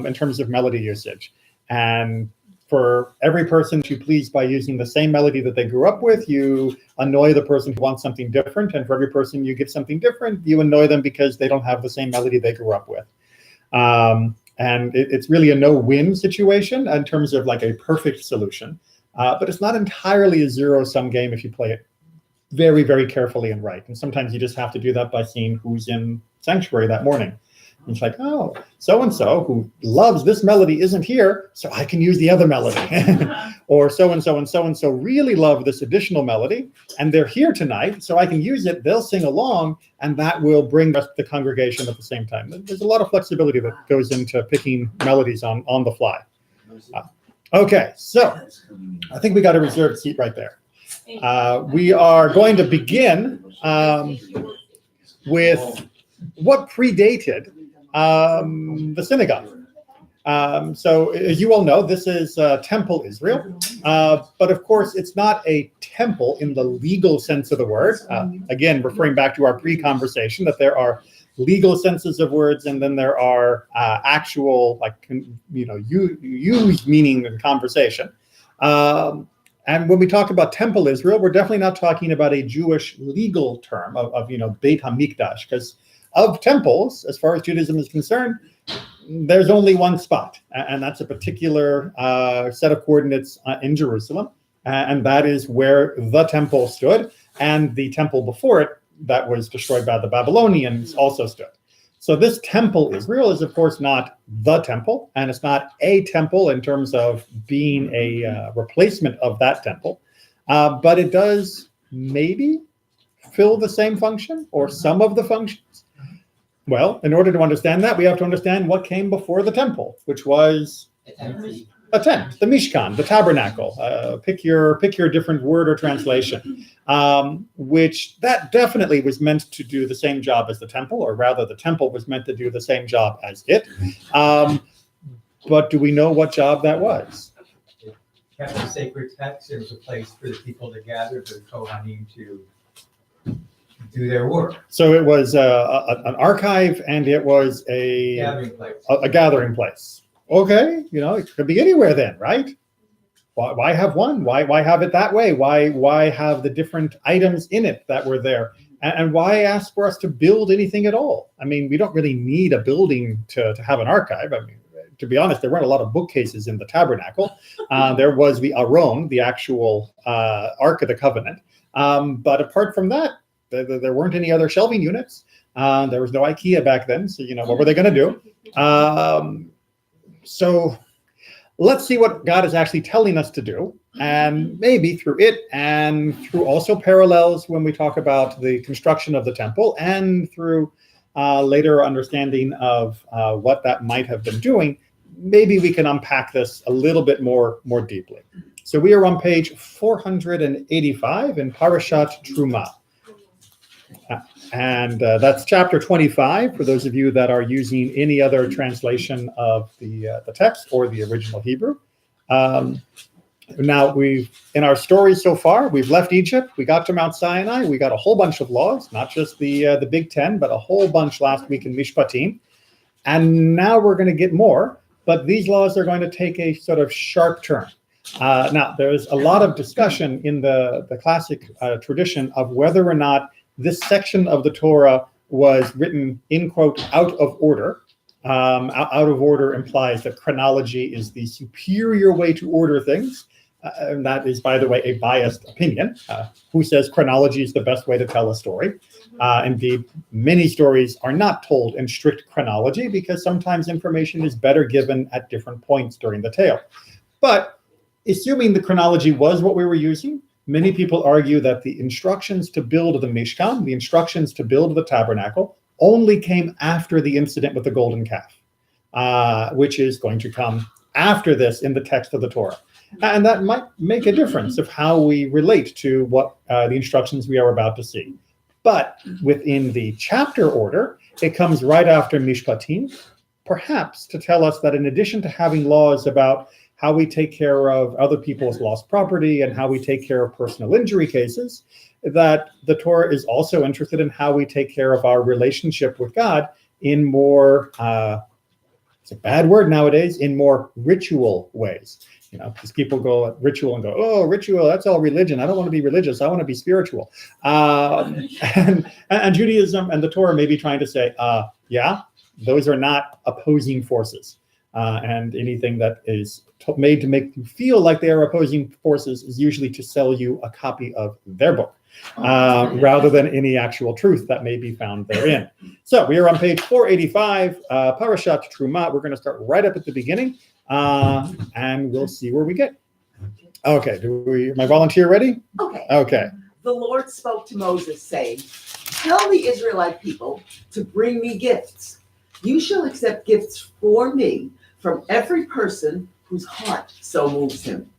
in terms of melody usage. And for every person you please by using the same melody that they grew up with, you annoy the person who wants something different. And for every person you give something different, you annoy them because they don't have the same melody they grew up with. And it's really a no-win situation in terms of like a perfect solution. But it's not entirely a zero-sum game if you play it very, very carefully and right. And sometimes you just have to do that by seeing who's in sanctuary that morning. And it's like, oh, so-and-so who loves this melody isn't here, so I can use the other melody. Or so-and-so and so-and-so really love this additional melody, and they're here tonight, so I can use it. They'll sing along, and that will bring the rest of the congregation at the same time. There's a lot of flexibility that goes into picking melodies on the fly. Okay, so I think we got a reserved seat right there. We are going to begin with what predated the synagogue. So as you all know, this is Temple Israel. But of course, it's not a temple in the legal sense of the word. Again, referring back to our pre-conversation, that there are legal senses of words, and then there are actual, like, used meaning in conversation. And when we talk about Temple Israel, we're definitely not talking about a Jewish legal term of Beit HaMikdash, because of temples, as far as Judaism is concerned, there's only one spot, and that's a particular set of coordinates in Jerusalem, and that is where the temple stood, and the temple before it that was destroyed by the Babylonians also stood. So this Temple Israel is, of course, not the temple, and it's not a temple in terms of being a replacement of that temple, but it does maybe fill the same function or some of the functions. Well, in order to understand that, we have to understand what came before the temple, which was a tent, the Mishkan, the Tabernacle. Pick your different word or translation, which that definitely was meant to do the same job as the temple, or rather the temple was meant to do the same job as it. But do we know what job that was? It kept the sacred text. It was a place for the people to gather, for the Kohanim to do their work. So it was an archive, and it was a gathering place. Okay, it could be anywhere then, right? Why have one? Why have it that way? Why have the different items in it that were there? And why ask for us to build anything at all? I mean, we don't really need a building to have an archive. I mean, to be honest, there weren't a lot of bookcases in the tabernacle. There was the Aron, the actual Ark of the Covenant. But apart from that, there weren't any other shelving units. There was no IKEA back then, so what were they going to do? So let's see what God is actually telling us to do, and maybe through it and through also parallels when we talk about the construction of the temple, and through later understanding of what that might have been doing, maybe we can unpack this a little bit more deeply. So we are on page 485 in Parashat Terumah. And that's chapter 25 for those of you that are using any other translation of the text or the original Hebrew. Now, in our stories so far, we've left Egypt, we got to Mount Sinai, we got a whole bunch of laws, not just the Big Ten, but a whole bunch last week in Mishpatim. And now we're going to get more, but these laws are going to take a sort of sharp turn. Now, there's a lot of discussion in the classic tradition of whether or not this section of the Torah was written, in quote, out of order. Out of order implies that chronology is the superior way to order things. And that is, by the way, a biased opinion. Who says chronology is the best way to tell a story? Indeed, many stories are not told in strict chronology because sometimes information is better given at different points during the tale. But assuming the chronology was what we were using, many people argue that the instructions to build the Mishkan, the instructions to build the tabernacle, only came after the incident with the golden calf, which is going to come after this in the text of the Torah. And that might make a difference of how we relate to what the instructions we are about to see. But within the chapter order, it comes right after Mishpatim, perhaps to tell us that in addition to having laws about how we take care of other people's lost property and how we take care of personal injury cases, that the Torah is also interested in how we take care of our relationship with God in more It's a bad word nowadays in more ritual ways. Because people go at ritual and go, oh, ritual, that's all religion. I don't want to be religious. I want to be spiritual. And Judaism and the Torah may be trying to say, yeah, those are not opposing forces. And anything that is made to make you feel like they are opposing forces is usually to sell you a copy of their book, rather than any actual truth that may be found therein. So we are on page 485, Parashat Terumah. We're going to start right up at the beginning. And we'll see where we get. Okay, my volunteer ready? Okay. The Lord spoke to Moses, saying, tell the Israelite people to bring me gifts. You shall accept gifts for me from every person whose heart so moves him.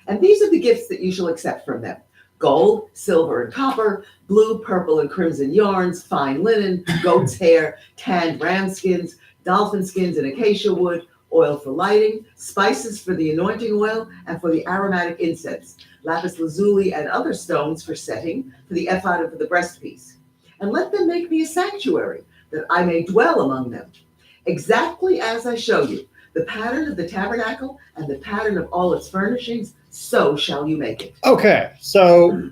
And these are the gifts that you shall accept from them: gold, silver, and copper, blue, purple, and crimson yarns, fine linen, goat's hair, tanned ram skins, dolphin skins, and acacia wood, oil for lighting, spices for the anointing oil and for the aromatic incense, lapis lazuli and other stones for setting, for the ephod and for the breastpiece. And let them make me a sanctuary, that I may dwell among them. Exactly as I show you, the pattern of the tabernacle and the pattern of all its furnishings, so shall you make it. Okay, so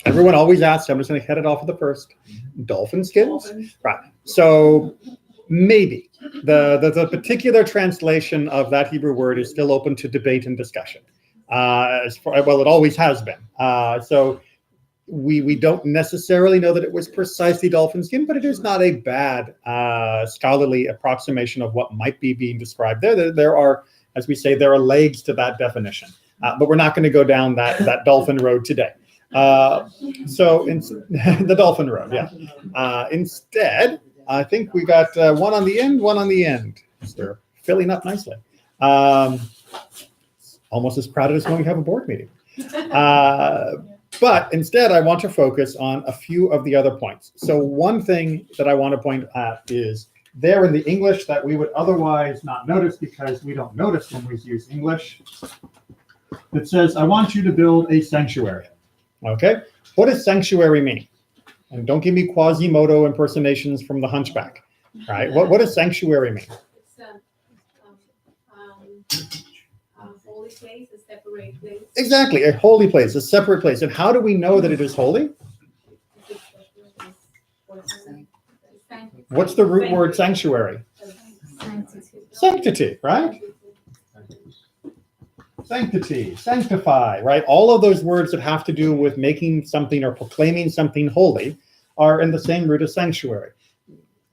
everyone always asks, I'm just going to head it off with the first. Dolphin skins? Right. So maybe the particular translation of that Hebrew word is still open to debate and discussion. Well, it always has been. So we don't necessarily know that it was precisely dolphin skin, but it is not a bad scholarly approximation of what might be being described there. There are, as we say, there are legs to that definition, but we're not going to go down that dolphin road today. So the dolphin road, yeah. Instead, I think we got one on the end. They're filling up nicely. Almost as crowded as when we have a board meeting. But instead, I want to focus on a few of the other points. So one thing that I want to point at is there in the English that we would otherwise not notice because we don't notice when we use English. It says, I want you to build a sanctuary. Okay? What does sanctuary mean? And don't give me Quasimodo impersonations from the Hunchback, right? What does sanctuary mean? It's a holy place, a separate place. Exactly, a holy place, a separate place. And how do we know that it is holy? What's the root word sanctuary? Sanctity, right? Sanctity, sanctify, right? All of those words that have to do with making something or proclaiming something holy are in the same root as sanctuary.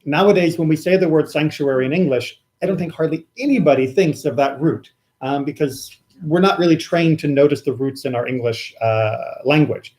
Nowadays, when we say the word sanctuary in English, I don't think hardly anybody thinks of that root because we're not really trained to notice the roots in our English language.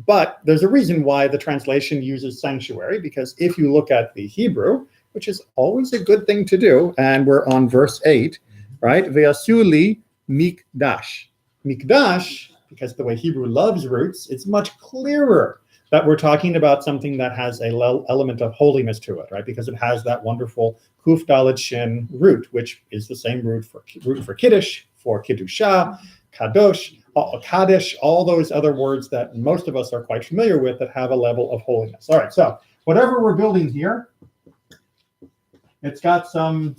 But there's a reason why the translation uses sanctuary, because if you look at the Hebrew, which is always a good thing to do, and we're on verse 8, right? Ve'asuli mikdash. Mikdash, because the way Hebrew loves roots, it's much clearer that we're talking about something that has a element of holiness to it, right? Because it has that wonderful kuf daled shin root, which is the same root for kiddush, for kiddusha, kadosh, kaddish, all those other words that most of us are quite familiar with that have a level of holiness. All right, so whatever we're building here, it's got some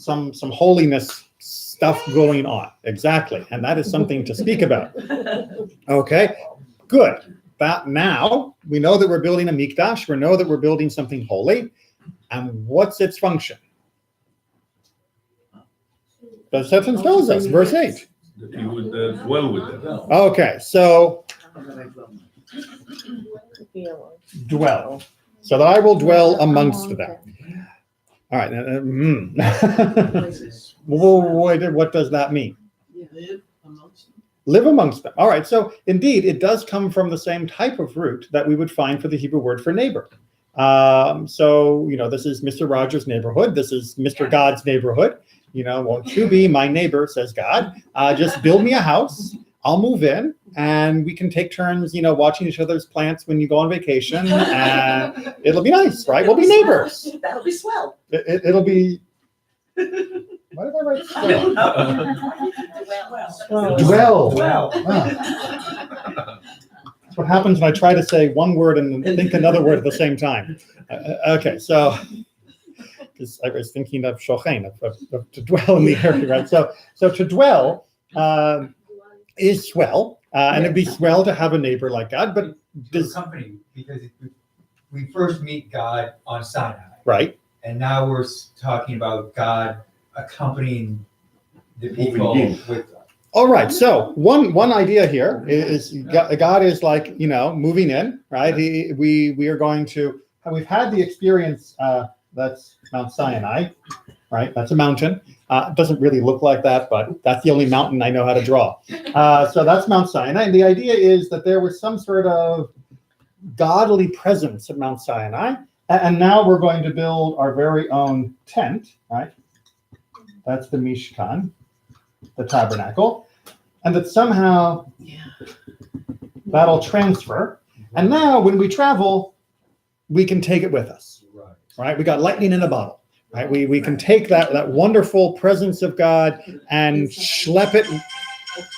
holiness stuff going on. Exactly, and that is something to speak about. Okay, good. That now we know that we're building a mikdash. We know that we're building something holy. And what's its function? The sentence tells us, verse 8. That you would dwell with them. Okay, so dwell. So that I will dwell amongst them. All right. What does that mean? Live amongst them. All right. So indeed, it does come from the same type of root that we would find for the Hebrew word for neighbor. So, this is Mr. Rogers' neighborhood. This is Mr. God's neighborhood. Won't you be my neighbor, says God. Just build me a house. I'll move in and we can take turns, watching each other's plants when you go on vacation. And it'll be nice, right? We'll be neighbors. That'll be swell. It'll be... Why did I write swell? Dwell. That's what happens when I try to say one word and think another word at the same time. Okay, so because I was thinking of shochen, of to dwell in the area, right? So to dwell is swell, and it'd be swell to have a neighbor like God, but To accompany, because we first meet God on Sinai. right. And now we're talking about God accompanying the people Moving with. All right. So one idea here is God is like, moving in, right? We are going to. We've had the experience. That's Mount Sinai, right? That's a mountain. It doesn't really look like that, but that's the only mountain I know how to draw. So that's Mount Sinai. And the idea is that there was some sort of godly presence at Mount Sinai. And now we're going to build our very own tent, right? That's the Mishkan, the Tabernacle. And that somehow that'll transfer. And now when we travel, we can take it with us, right? We got lightning in a bottle, right? We can take that wonderful presence of God and schlep it.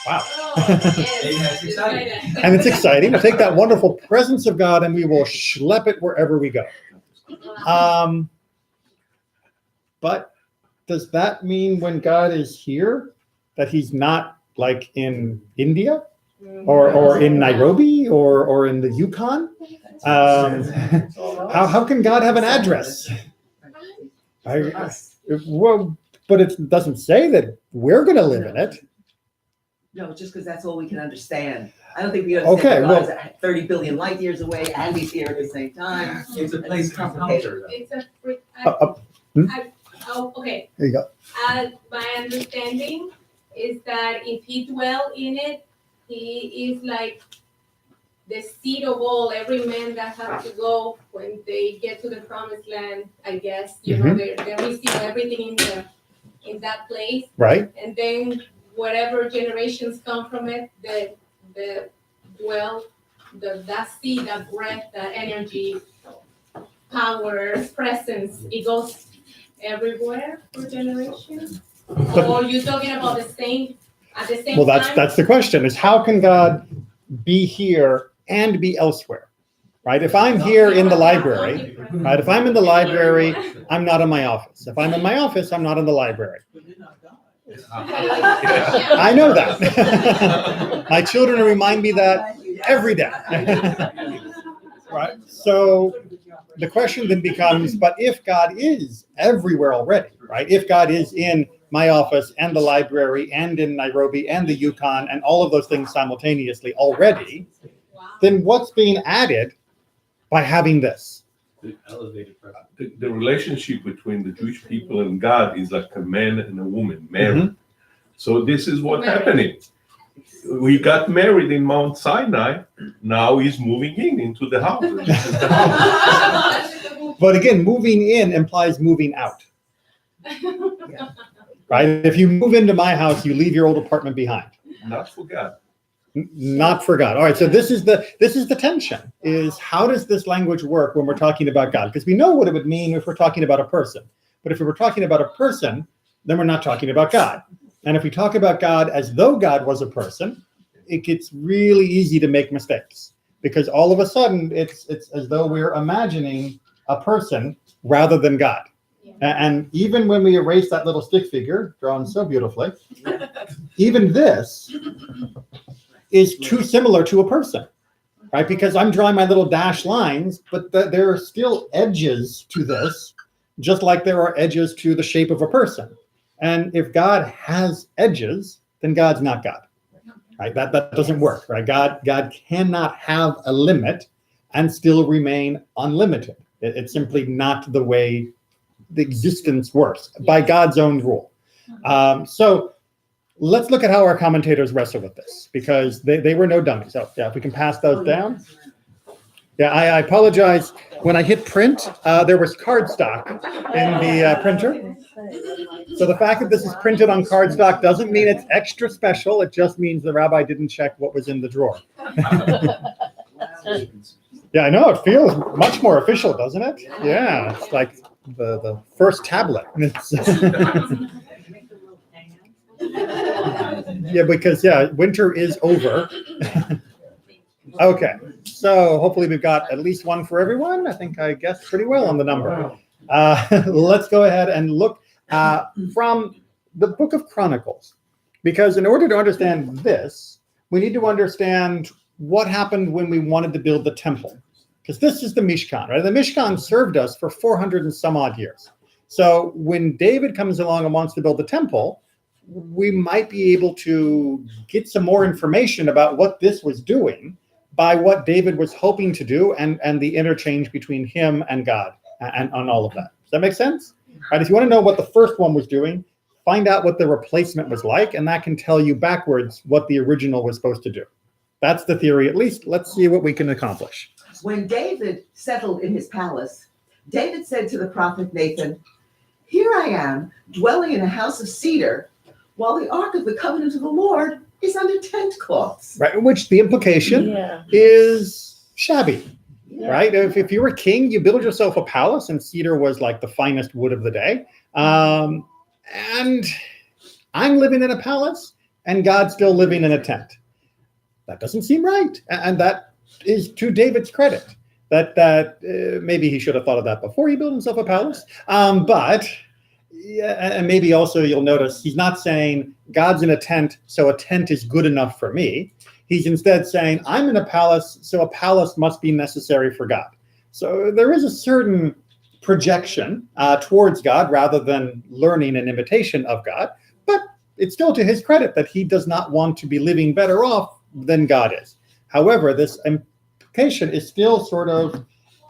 Wow. That's exciting. And it's exciting. We'll take that wonderful presence of God and we will schlep it wherever we go. But does that mean when God is here that he's not like in India or in Nairobi or in the Yukon? How can God have an address? Well, but it doesn't say that we're going to live in it. No, just because that's all we can understand. I don't think we understand Okay, that well- God is 30 billion light years away and he's here at the same time. It's a place of comfort. It's a free, okay. There you go. My understanding is that if he dwell in it, he is like the seed of all, every man that has to go when they get to the promised land, I guess, they receive everything in that place. Right. And then whatever generations come from it, that seed, that breath, that energy, power, presence, it goes everywhere for generations? Or you talking about at the same Well, time? that's the question: is how can God be here and be elsewhere? Right? If I'm here in the library, right? If I'm in the library, I'm not in my office. If I'm in my office, I'm not in the library. I know that. My children remind me that every day. Right? So the question then becomes, but if God is everywhere already, right? If God is in my office and the library and in Nairobi and the Yukon and all of those things simultaneously already, then what's being added by having this? The relationship between the Jewish people and God is like a man and a woman married. So this is what's happening. We got married in Mount Sinai. Now he's moving into the house. This is the house. But again, moving in implies moving out. Right? If you move into my house, you leave your old apartment behind. Not for God. Not for God. All right. So this is the tension: is how does this language work when we're talking about God? Because we know what it would mean if we're talking about a person. But if we're talking about a person, then we're not talking about God. And if we talk about God as though God was a person, it gets really easy to make mistakes, because all of a sudden it's as though we're imagining a person rather than God. And even when we erase that little stick figure drawn so beautifully, even this is too similar to a person, right? Because I'm drawing my little dash lines, but there are still edges to this, just like there are edges to the shape of a person. And if God has edges, then God's not God, right? That doesn't work, right? God cannot have a limit and still remain unlimited. It's simply not the way the existence works by God's own rule. So let's look at how our commentators wrestle with this, because they were no dummies. So yeah, if we can pass those down. Yeah, I apologize. When I hit print, there was cardstock in the printer. So the fact that this is printed on cardstock doesn't mean it's extra special. It just means the rabbi didn't check what was in the drawer. Yeah, I know. It feels much more official, doesn't it? Yeah, it's like the first tablet. Yeah, because winter is over. Okay, so hopefully we've got at least one for everyone. I think I guessed pretty well on the number. Let's go ahead and look from the book of Chronicles, because in order to understand this, we need to understand what happened when we wanted to build the temple, because this is the Mishkan, right? The Mishkan served us for 400 and some odd years. So when David comes along and wants to build the temple, we might be able to get some more information about what this was doing by what David was hoping to do and the interchange between him and God and on all of that. Does that make sense? Right? If you want to know what the first one was doing, find out what the replacement was like, and that can tell you backwards what the original was supposed to do. That's the theory, at least. Let's see what we can accomplish. When David settled in his palace, David said to the prophet Nathan, "Here I am, dwelling in a house of cedar, while the ark of the covenant of the Lord is under tent cloths." Right, which the implication is shabby. Right? If you were king, you build yourself a palace, and cedar was like the finest wood of the day. And I'm living in a palace, and God's still living in a tent. That doesn't seem right. And that is to David's credit. That maybe he should have thought of that before he built himself a palace. But yeah, and maybe also you'll notice he's not saying God's in a tent, so a tent is good enough for me. He's instead saying, I'm in a palace, so a palace must be necessary for God. So there is a certain projection towards God rather than learning an imitation of God. But it's still to his credit that he does not want to be living better off than God is. However, this implication is still sort of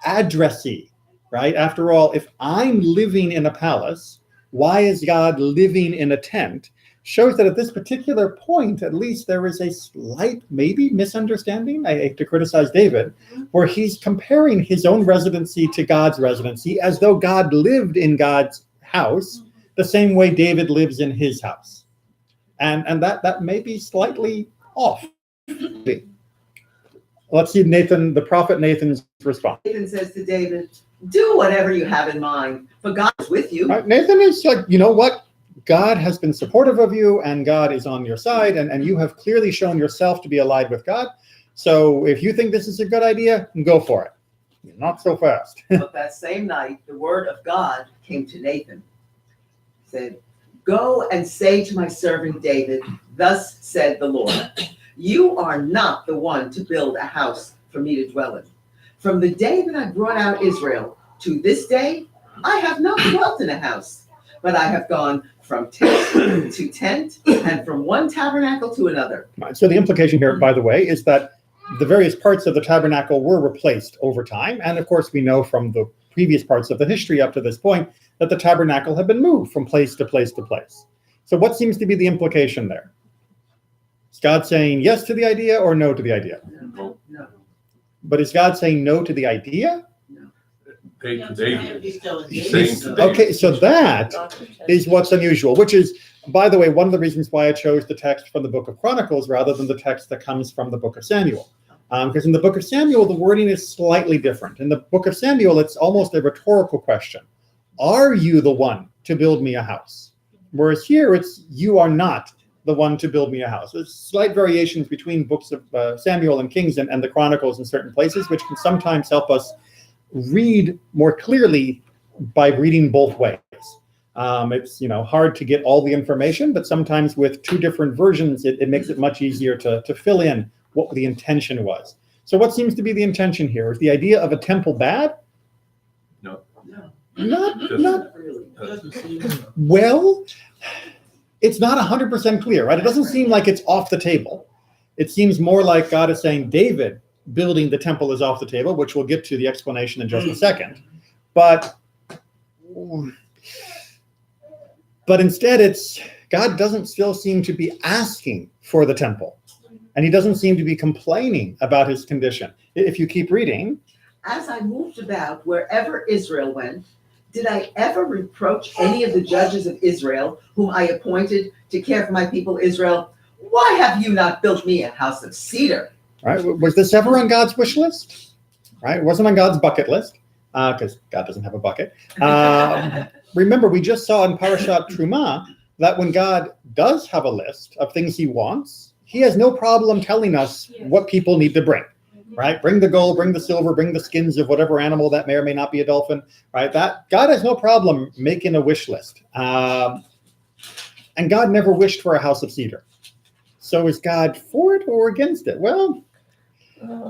addressy, right? After all, if I'm living in a palace, why is God living in a tent? Shows that at this particular point, at least there is a slight, maybe misunderstanding, I hate to criticize David, where he's comparing his own residency to God's residency as though God lived in God's house the same way David lives in his house. And that may be slightly off. Let's see Nathan, the prophet Nathan's response. Nathan says to David, "Do whatever you have in mind, for God is with you." Right, Nathan is like, you know what? God has been supportive of you, and God is on your side, and you have clearly shown yourself to be allied with God. So if you think this is a good idea, go for it. Not so fast. But that same night, the word of God came to Nathan. He said, "Go and say to my servant David, thus said the Lord, you are not the one to build a house for me to dwell in. From the day that I brought out Israel to this day, I have not dwelt in a house, but I have gone from tent to tent and from one tabernacle to another." Right, so the implication here, by the way, is that the various parts of the tabernacle were replaced over time. And of course, we know from the previous parts of the history up to this point that the tabernacle had been moved from place to place to place. So what seems to be the implication there? Is God saying yes to the idea or no to the idea? No. But is God saying no to the idea? He's saying to David. Okay, so that is what's unusual, which is, by the way, one of the reasons why I chose the text from the book of Chronicles rather than the text that comes from the book of Samuel. Because in the book of Samuel, the wording is slightly different. In the book of Samuel, it's almost a rhetorical question. Are you the one to build me a house? Whereas here, it's you are not the one to build me a house. There's slight variations between books of Samuel and Kings and the Chronicles in certain places, which can sometimes help us read more clearly by reading both ways. It's hard to get all the information, but sometimes with two different versions, it makes it much easier to fill in what the intention was. So what seems to be the intention here? Is the idea of a temple bad? No. Not really. well, it's not 100% clear, right? It doesn't seem like it's off the table. It seems more like God is saying David building the temple is off the table, which we'll get to the explanation in just a second. But instead, it's God doesn't still seem to be asking for the temple. And he doesn't seem to be complaining about his condition. If you keep reading. "As I moved about wherever Israel went, did I ever reproach any of the judges of Israel whom I appointed to care for my people Israel? Why have you not built me a house of cedar?" Right? Was this ever on God's wish list? Right? It wasn't on God's bucket list because God doesn't have a bucket. Remember, we just saw in Parashat Terumah that when God does have a list of things he wants, he has no problem telling us what people need to bring. right? Bring the gold, bring the silver, bring the skins of whatever animal that may or may not be a dolphin, right? That God has no problem making a wish list. And God never wished for a house of cedar. So is God for it or against it? Well,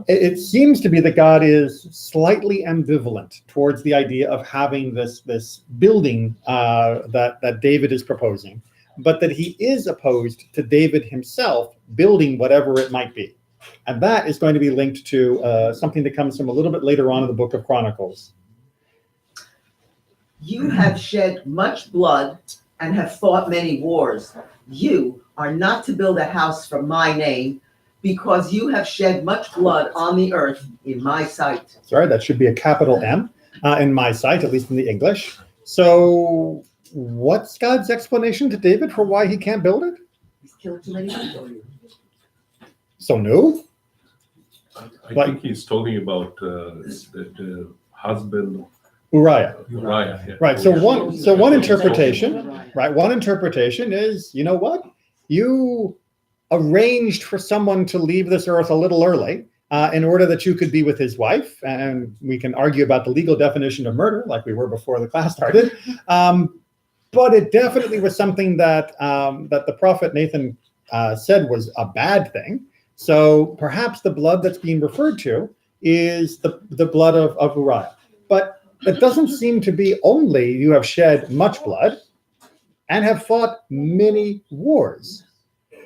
it seems to be that God is slightly ambivalent towards the idea of having this building that David is proposing, but that he is opposed to David himself building whatever it might be. And that is going to be linked to something that comes from a little bit later on in the book of Chronicles. You have shed much blood and have fought many wars. You are not to build a house for my name, because you have shed much blood on the earth in my sight. Sorry, that should be a capital M in my sight, at least in the English. So what's God's explanation to David for why he can't build it? He's killed too many people. So no? I think he's talking about the husband Uriah. Uriah. Yeah. Right. So one interpretation, right? One interpretation is, you know what? You arranged for someone to leave this earth a little early in order that you could be with his wife. And we can argue about the legal definition of murder, like we were before the class started. But it definitely was something that that the prophet Nathan said was a bad thing. So perhaps the blood that's being referred to is the blood of Uriah. But it doesn't seem to be only you have shed much blood and have fought many wars.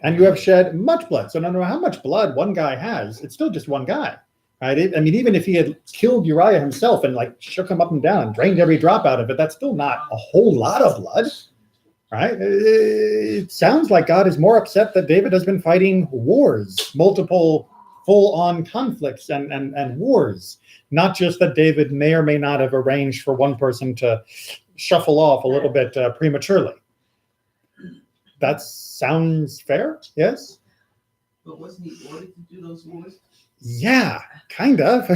And you have shed much blood. So no matter how much blood one guy has, it's still just one guy, right? I mean, even if he had killed Uriah himself and like shook him up and down and drained every drop out of it, that's still not a whole lot of blood, right? It sounds like God is more upset that David has been fighting wars, multiple full-on conflicts and wars, not just that David may or may not have arranged for one person to shuffle off a little bit prematurely. That sounds fair, yes? But wasn't he ordered to do those wars? Yeah, kind of.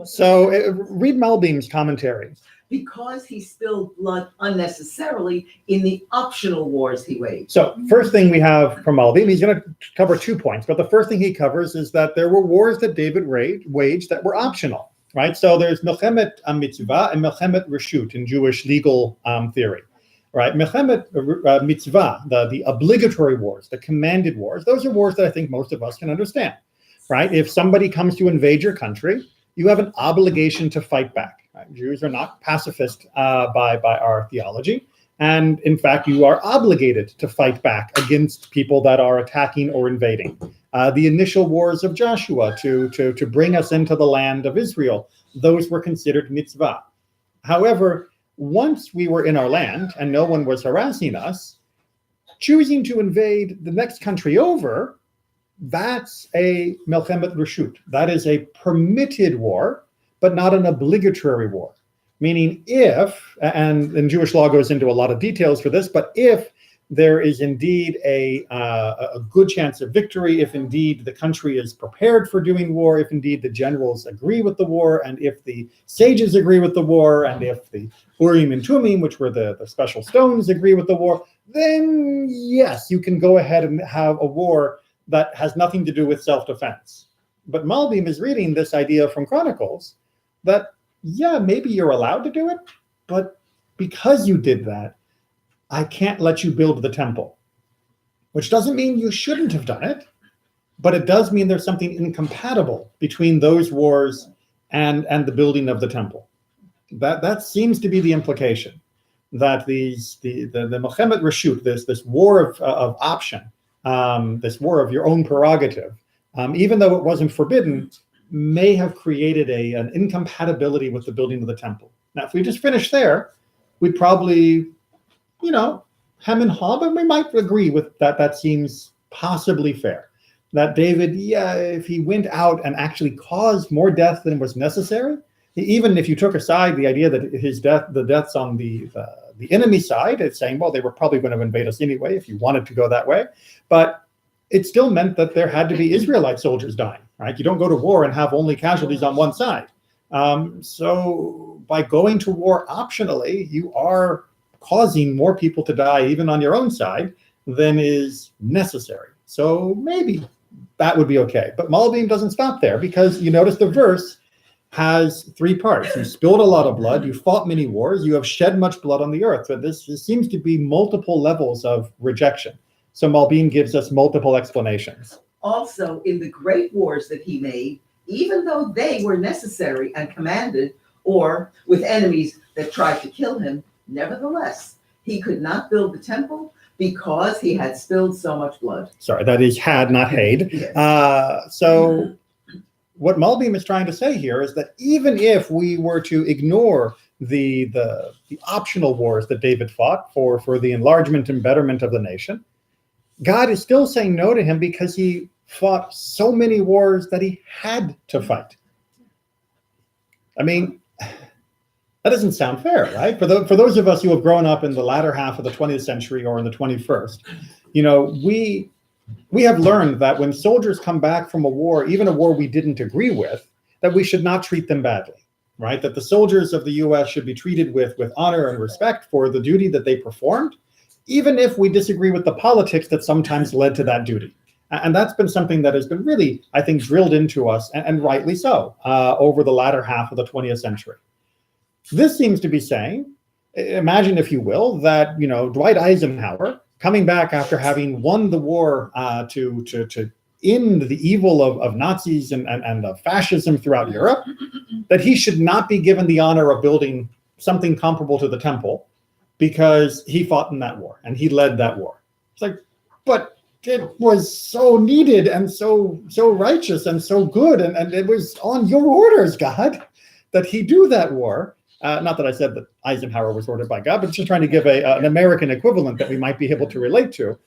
So read Malbim's commentary. Because he spilled blood unnecessarily in the optional wars he waged. So first thing we have from Malbim, he's going to cover 2 points, but the first thing he covers is that there were wars that David waged that were optional, right? So there's Milchemet Mitzvah and Milchemet Reshut in Jewish legal theory. Right, Milchemet Mitzvah, the obligatory wars, the commanded wars, those are wars that I think most of us can understand, right? If somebody comes to invade your country, you have an obligation to fight back. Right? Jews are not pacifist by our theology, and in fact, you are obligated to fight back against people that are attacking or invading. The initial wars of Joshua to bring us into the land of Israel, those were considered mitzvah. However, once we were in our land and no one was harassing us, choosing to invade the next country over, that's a Melchemet Reshut. That is a permitted war, but not an obligatory war. Meaning if, and Jewish law goes into a lot of details for this, but if there is indeed a good chance of victory, if indeed the country is prepared for doing war, if indeed the generals agree with the war, and if the sages agree with the war, and if the Urim and Tumim, which were the special stones, agree with the war, then yes, you can go ahead and have a war that has nothing to do with self-defense. But Malbim is reading this idea from Chronicles that, yeah, maybe you're allowed to do it, but because you did that, I can't let you build the temple, which doesn't mean you shouldn't have done it, but it does mean there's something incompatible between those wars and the building of the temple. That seems to be the implication, that the Melchemet Reshut, this war of option, this war of your own prerogative, even though it wasn't forbidden, may have created an incompatibility with the building of the temple. Now, if we just finish there, we'd probably, hem and haw, but we might agree with that. That seems possibly fair. That David, if he went out and actually caused more death than was necessary, even if you took aside the idea that the deaths on the enemy side, it's saying, well, they were probably going to invade us anyway if you wanted to go that way. But it still meant that there had to be Israelite soldiers dying, right? You don't go to war and have only casualties on one side. So by going to war optionally, you are causing more people to die even on your own side than is necessary. So maybe that would be okay. But Malbim doesn't stop there, because you notice the verse has 3 parts. You spilled a lot of blood, you fought many wars, you have shed much blood on the earth. So this seems to be multiple levels of rejection. So Malbim gives us multiple explanations. Also, in the great wars that he made, even though they were necessary and commanded, or with enemies that tried to kill him, nevertheless, he could not build the temple because he had spilled so much blood. Sorry, that is had, not had. Yes. So what Malbim is trying to say here is that even if we were to ignore the optional wars that David fought for the enlargement and betterment of the nation, God is still saying no to him because he fought so many wars that he had to fight. I mean, that doesn't sound fair, right? For those of us who have grown up in the latter half of the 20th century or in the 21st, we have learned that when soldiers come back from a war, even a war we didn't agree with, that we should not treat them badly, right? That the soldiers of the US should be treated with honor and respect for the duty that they performed, even if we disagree with the politics that sometimes led to that duty. And that's been something that has been really, I think, drilled into us, and rightly so, over the latter half of the 20th century. This seems to be saying, imagine, if you will, that Dwight Eisenhower, coming back after having won the war to end the evil of Nazis and of fascism throughout Europe, that he should not be given the honor of building something comparable to the temple because he fought in that war and he led that war. It's like, but it was so needed and so righteous and so good, and it was on your orders, God, that he do that war. Not that I said that Eisenhower was ordered by God, but just trying to give an American equivalent that we might be able to relate to.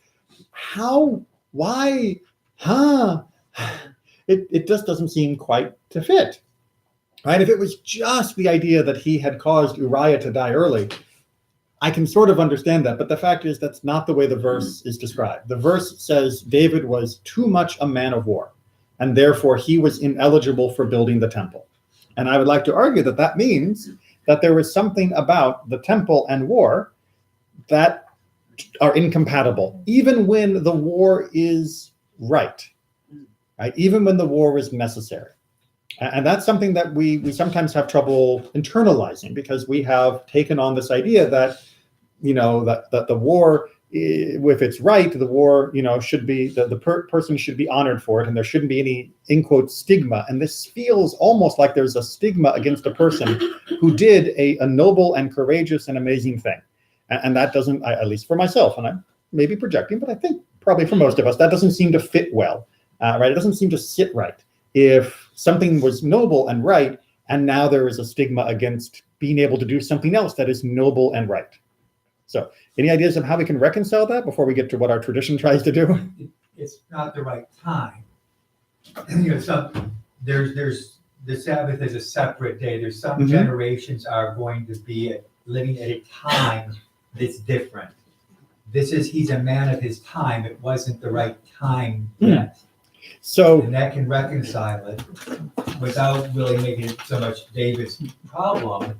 How? Why? It just doesn't seem quite to fit, right? If it was just the idea that he had caused Uriah to die early, I can sort of understand that, but the fact is that's not the way the verse is described. The verse says David was too much a man of war, and therefore he was ineligible for building the temple. And I would like to argue that that means that there is something about the temple and war that are incompatible, even when the war is right? Even when the war is necessary. And that's something that we sometimes have trouble internalizing, because we have taken on this idea that, that the war, if it's right, the war, should be, the person should be honored for it, and there shouldn't be any, in quote, stigma. And this feels almost like there's a stigma against a person who did a noble and courageous and amazing thing. And that doesn't, at least for myself, and I'm maybe projecting, but I think probably for most of us, that doesn't seem to fit well, right? It doesn't seem to sit right. If something was noble and right, and now there is a stigma against being able to do something else that is noble and right. So any ideas of how we can reconcile that before we get to what our tradition tries to do? It's not the right time. There's the Sabbath is a separate day. There's some generations are going to be living at a time that's different. He's a man of his time. It wasn't the right time yet. So, and that can reconcile it without really making it so much David's problem.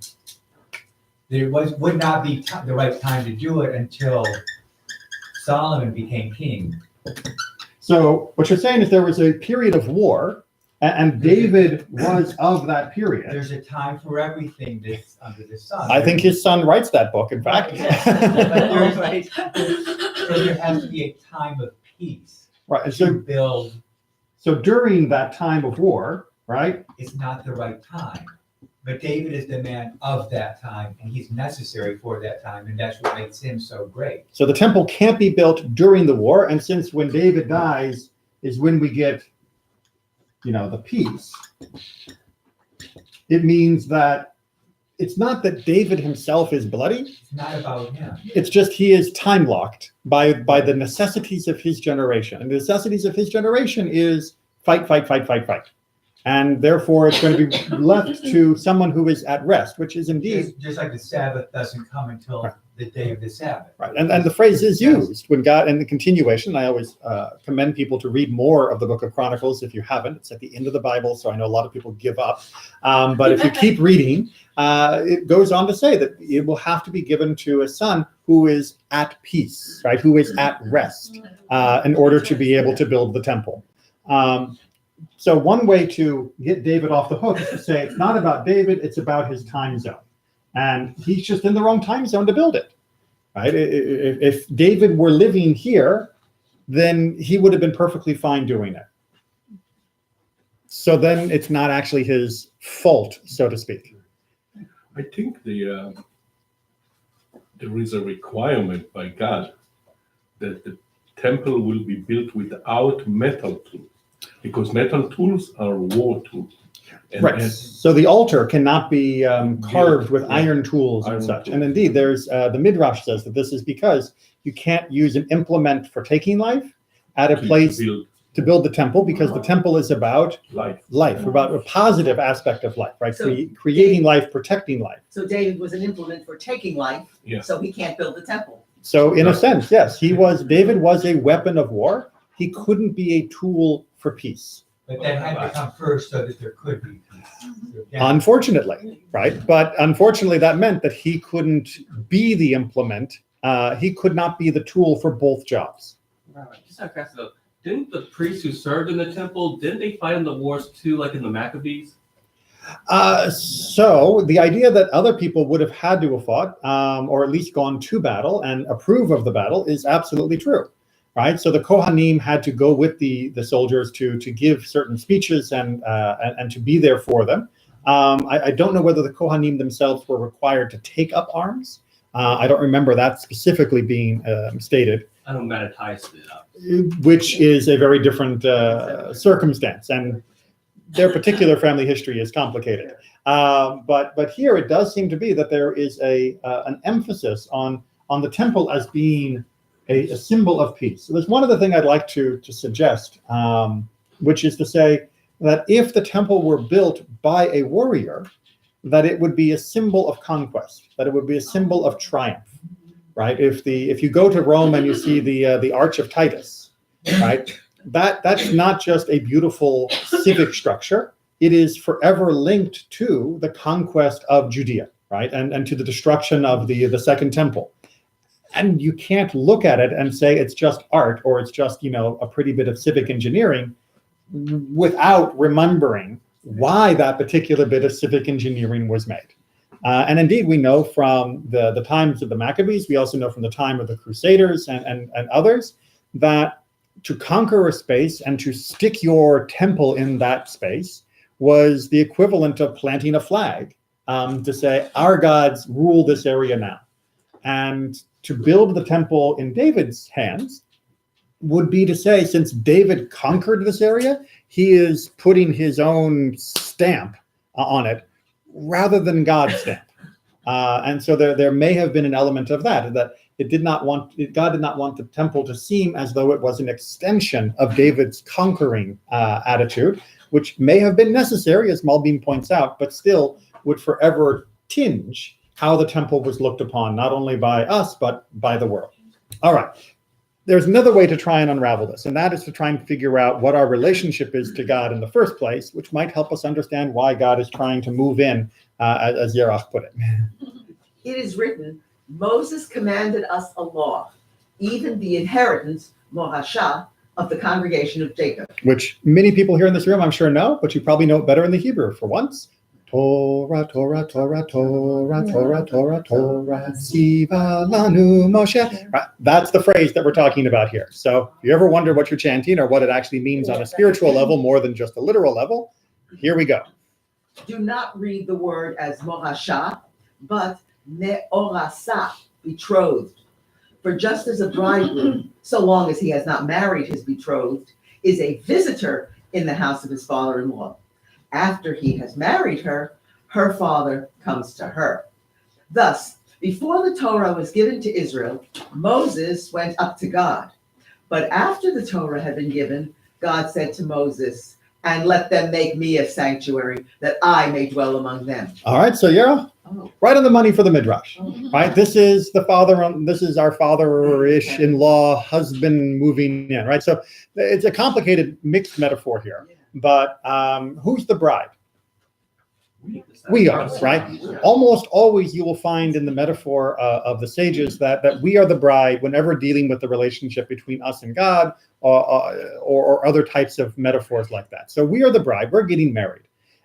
There would not be the right time to do it until Solomon became king. So what you're saying is there was a period of war, and David was of that period. There's a time for everything that's under the sun. I think his son writes that book, in fact. So there has to be a time of peace. Right. And to build. So during that time of war, right? It's not the right time. But David is the man of that time, and he's necessary for that time, and that's what makes him so great. So the temple can't be built during the war, and since when David dies is when we get, the peace, it means that it's not that David himself is bloody. It's not about him. It's just he is time locked by the necessities of his generation. And the necessities of his generation is fight. And therefore, it's going to be left to someone who is at rest, which is indeed... Just like the Sabbath doesn't come until the day of the Sabbath. Right, and the phrase is used when God, in the continuation, I always commend people to read more of the book of Chronicles if you haven't. It's at the end of the Bible, so I know a lot of people give up. But if you keep reading, it goes on to say that it will have to be given to a son who is at peace, right, who is at rest, in order to be able to build the temple. So one way to get David off the hook is to say it's not about David, it's about his time zone. And he's just in the wrong time zone to build it, right? If David were living here, then he would have been perfectly fine doing it. So then it's not actually his fault, so to speak. I think there is a requirement by God that the temple will be built without metal tools, because metal tools are war tools. Right. So the altar cannot be carved with iron tools and Iron such. tools. And indeed, there's the Midrash says that this is because you can't use an implement for taking life at a place to build the temple, because the temple is about life, about a positive aspect of life, right? So Creating life, protecting life. So David was an implement for taking life, Yeah. so he can't build the temple. So in a sense, yes, David was a weapon of war. He couldn't be a tool for peace. But that had to come first so that there could be peace. Unfortunately, right? But unfortunately, that meant that he couldn't be the implement. He could not be the tool for both jobs. Right. Just out of curiosity, though, didn't the priests who served in the temple, didn't they fight in the wars too, like in the Maccabees? So the idea that other people would have had to have fought, or at least gone to battle and approve of the battle, is absolutely true, right? So the Kohanim had to go with the soldiers to give certain speeches and to be there for them. I don't know whether the Kohanim themselves were required to take up arms. I don't remember that specifically being stated. I know Mattathias stood up. Which is a very different circumstance, and their particular family history is complicated. But here it does seem to be that there is an emphasis on the temple as being a symbol of peace. So there's one other thing I'd like to suggest, which is to say that if the temple were built by a warrior, that it would be a symbol of conquest, that it would be a symbol of triumph. Right, if you go to Rome and you see the Arch of Titus, right, that's not just a beautiful civic structure. It is forever linked to the conquest of Judea, right, and to the destruction of the Second Temple. And you can't look at it and say it's just art or it's just a pretty bit of civic engineering without remembering why that particular bit of civic engineering was made. And indeed, we know from the times of the Maccabees, we also know from the time of the Crusaders and others, that to conquer a space and to stick your temple in that space was the equivalent of planting a flag to say, our gods rule this area now. And to build the temple in David's hands would be to say, since David conquered this area, he is putting his own stamp on it, rather than God's stamp. And so there may have been an element of that God did not want the temple to seem as though it was an extension of David's conquering attitude, which may have been necessary, as Malbim points out, but still would forever tinge how the temple was looked upon, not only by us, but by the world. All right. There's another way to try and unravel this, and that is to try and figure out what our relationship is to God in the first place, which might help us understand why God is trying to move in, as Yerach put it. It is written, Moses commanded us a law, even the inheritance, morashah, of the congregation of Jacob. Which many people here in this room, I'm sure, know, but you probably know it better in the Hebrew for once. Torah, Torah, Torah, Torah, Torah, Torah, Torah, Siva Lanu Moshe. Right? That's the phrase that we're talking about here. So if you ever wonder what you're chanting or what it actually means on a spiritual level more than just a literal level, here we go. Do not read the word as morashah, but ne'orasa, betrothed. For just as a bridegroom, so long as he has not married his betrothed, is a visitor in the house of his father-in-law. After he has married her, her father comes to her. Thus, before the Torah was given to Israel, Moses went up to God. But after the Torah had been given, God said to Moses, and let them make me a sanctuary that I may dwell among them. All right, so Yera, right on the money for the Midrash, right? This is our father-ish in-law husband moving in, right? So it's a complicated mixed metaphor here, but who's the bride? We are, right? Almost always you will find in the metaphor of the sages that we are the bride whenever dealing with the relationship between us and God or other types of metaphors like that. So we are the bride, we're getting married.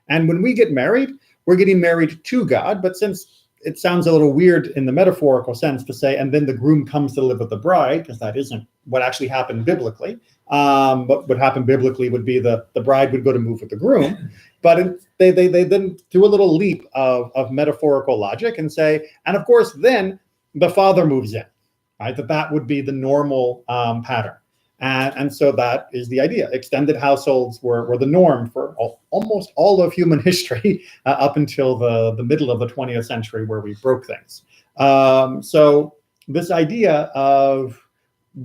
And when we get married, we're getting married to God. But since it sounds a little weird in the metaphorical sense to say, and then the groom comes to live with the bride, because that isn't what actually happened biblically. But what happened biblically would be the bride would go to move with the groom. But they then do a little leap of metaphorical logic and say, and of course, then the father moves in, right? That would be the normal pattern. And so that is the idea. Extended households were the norm for almost all of human history up until the middle of the 20th century, where we broke things. So this idea of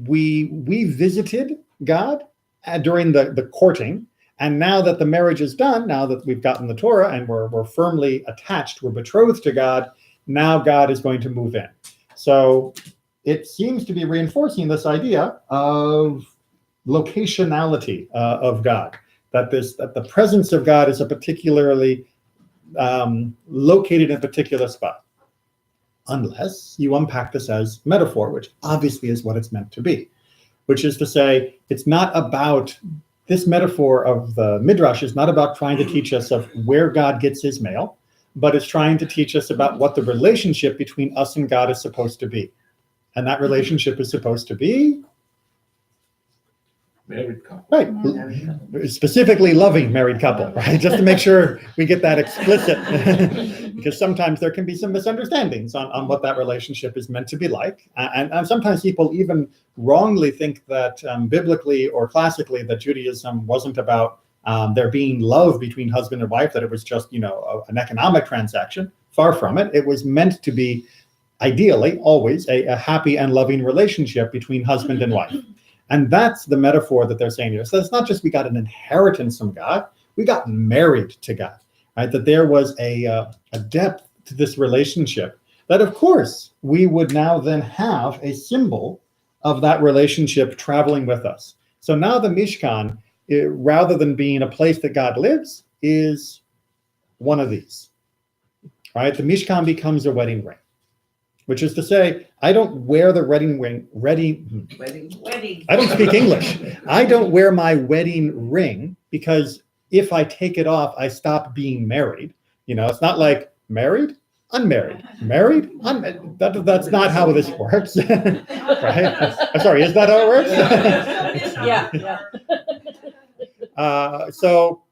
we visited God during the courting, and now that the marriage is done, now that we've gotten the Torah and we're firmly attached, we're betrothed to God, now God is going to move in. So it seems to be reinforcing this idea of locationality of God, that the presence of God is a particularly located in a particular spot, unless you unpack this as metaphor, which obviously is what it's meant to be, which is to say, it's not about this metaphor of the Midrash is not about trying to teach us of where God gets his mail, but it's trying to teach us about what the relationship between us and God is supposed to be. And that relationship is supposed to be Married couple. right, specifically loving married couple, right? Just to make sure we get that explicit, because sometimes there can be some misunderstandings on what that relationship is meant to be like. And sometimes people even wrongly think that biblically or classically that Judaism wasn't about there being love between husband and wife, that it was just, an economic transaction. Far from it. It was meant to be, ideally, always a happy and loving relationship between husband and wife. And that's the metaphor that they're saying here. So it's not just we got an inheritance from God, we got married to God, right? That there was a depth to this relationship that, of course, we would now then have a symbol of that relationship traveling with us. So now the Mishkan, rather than being a place that God lives, is one of these, right? The Mishkan becomes a wedding ring. Which is to say, I don't wear the wedding ring. I don't speak English. I don't wear my wedding ring because if I take it off, I stop being married. It's not like married, unmarried, married, unmarried. That's not how this works, right? I'm sorry, is that how it works? Yeah. So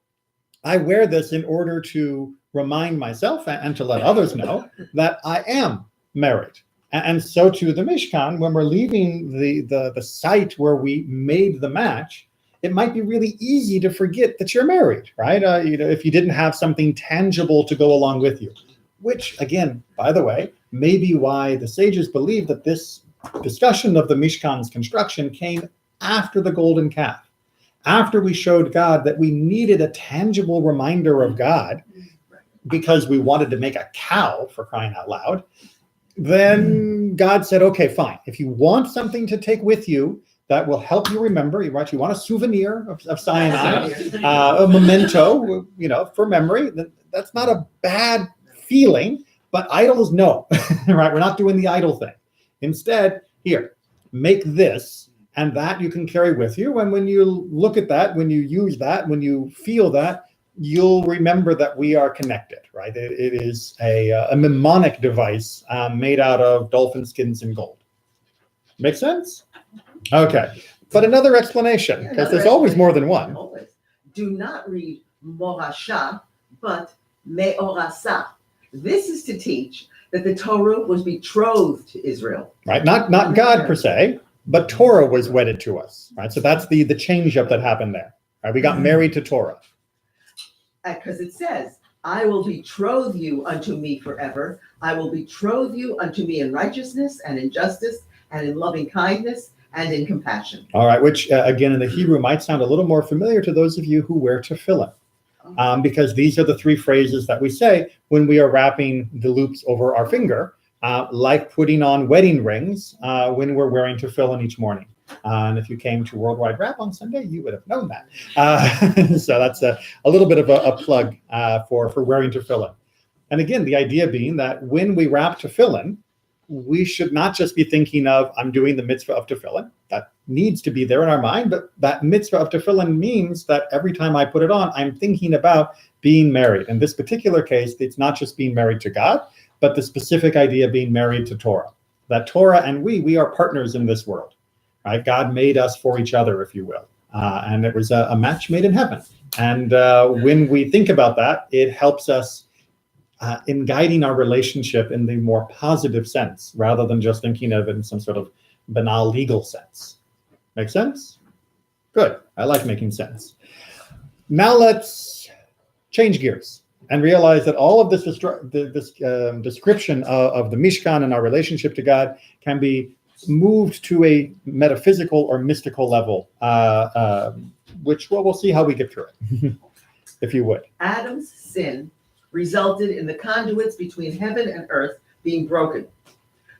I wear this in order to remind myself and to let others know that I am married. And so too the Mishkan, when we're leaving the site where we made the match, it might be really easy to forget that you're married, right? If you didn't have something tangible to go along with you, which again, by the way, may be why the sages believe that this discussion of the Mishkan's construction came after the golden calf, after we showed God that we needed a tangible reminder of God because we wanted to make a cow, for crying out loud. Then God said, okay, fine. If you want something to take with you that will help you remember, you want a souvenir of Sinai, a memento, for memory, that's not a bad feeling, but idols, no, right? We're not doing the idol thing. Instead, here, make this, and that you can carry with you. And when you look at that, when you use that, when you feel that, you'll remember that we are connected, right? It is a mnemonic device made out of dolphin skins and gold. Make sense? Okay. But another explanation, because there's always more than one. Always. Do not read Morasha, but Meorasa. This is to teach that the Torah was betrothed to Israel. Right? Not God per se, but Torah was wedded to us, right? So that's the change up that happened there. Right? We got married to Torah. Because it says, I will betroth you unto me forever. I will betroth you unto me in righteousness and in justice and in loving kindness and in compassion. All right, which again in the Hebrew might sound a little more familiar to those of you who wear tefillin, because these are the three phrases that we say when we are wrapping the loops over our finger, like putting on wedding rings when we're wearing tefillin each morning. And if you came to Worldwide Wrap on Sunday, you would have known that. So that's a little bit of a plug for wearing tefillin. And again, the idea being that when we wrap tefillin, we should not just be thinking of, I'm doing the mitzvah of tefillin. That needs to be there in our mind, but that mitzvah of tefillin means that every time I put it on, I'm thinking about being married. In this particular case, it's not just being married to God, but the specific idea of being married to Torah. That Torah and we are partners in this world, right? God made us for each other, if you will. And it was a match made in heaven. And when we think about that, it helps us in guiding our relationship in the more positive sense, rather than just thinking of it in some sort of banal legal sense. Make sense? Good. I like making sense. Now let's change gears and realize that all of this description of the Mishkan and our relationship to God can be moved to a metaphysical or mystical level, which we'll see how we get through it, if you would. Adam's sin resulted in the conduits between heaven and earth being broken.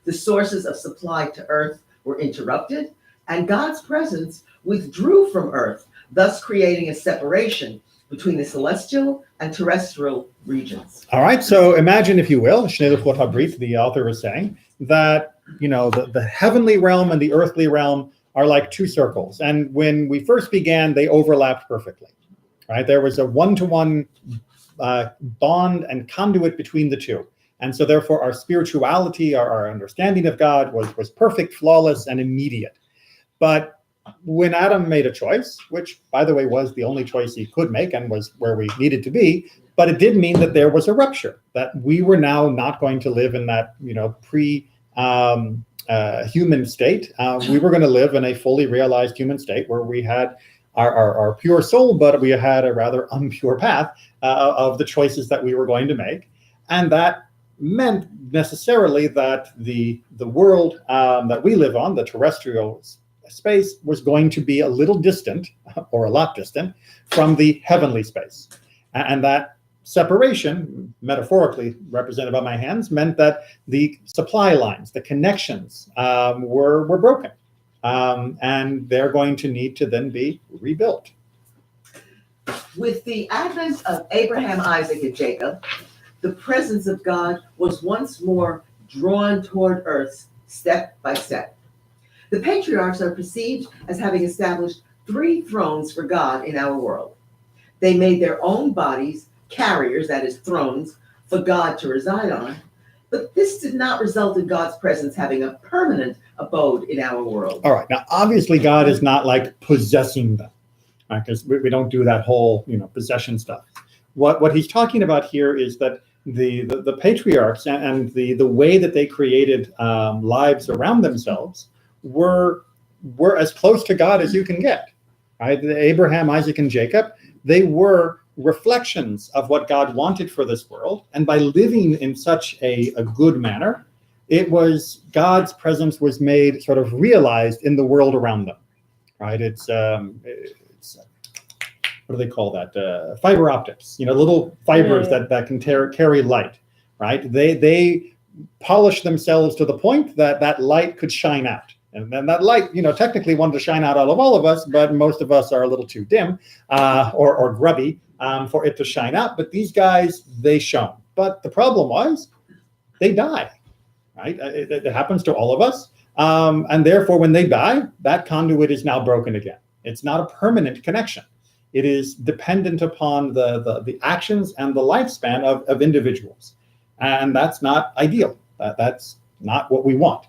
The sources of supply to earth were interrupted, and God's presence withdrew from earth, thus creating a separation between the celestial and terrestrial regions. All right, so imagine, if you will, Shnei Luchot HaBrit, the author is saying, that the heavenly realm and the earthly realm are like two circles. And when we first began, they overlapped perfectly, right? There was a one-to-one bond and conduit between the two. And so therefore our spirituality, our understanding of God was perfect, flawless, and immediate. But when Adam made a choice, which by the way was the only choice he could make and was where we needed to be, but it did mean that there was a rupture, that we were now not going to live in that human state. We were going to live in a fully realized human state where we had our pure soul, but we had a rather impure path of the choices that we were going to make. And that meant necessarily that the world that we live on, the terrestrial space, was going to be a little distant, or a lot distant, from the heavenly space. And that separation, metaphorically represented by my hands, meant that the supply lines, the connections were broken. And they're going to need to then be rebuilt. With the advent of Abraham, Isaac, and Jacob, the presence of God was once more drawn toward earth step by step. The patriarchs are perceived as having established 3 thrones for God in our world. They made their own bodies carriers, that is, thrones, for God to reside on, but this did not result in God's presence having a permanent abode in our world. All right. Now, obviously, God is not like possessing them, right? Because we don't do that whole, possession stuff. What he's talking about here is that the patriarchs and the way that they created lives around themselves were as close to God as you can get, right? Abraham, Isaac, and Jacob, they were reflections of what God wanted for this world. And by living in such a good manner, it was God's presence was made sort of realized in the world around them, right? It's what do they call that? Fiber optics, little fibers that can carry light, right? They polish themselves to the point that light could shine out. And then that light, technically wanted to shine out all of us, but most of us are a little too dim or grubby for it to shine out. But these guys, they shone. But the problem was they die, right? It happens to all of us. And therefore, when they die, that conduit is now broken again. It's not a permanent connection. It is dependent upon the actions and the lifespan of individuals. And that's not ideal. That's not what we want.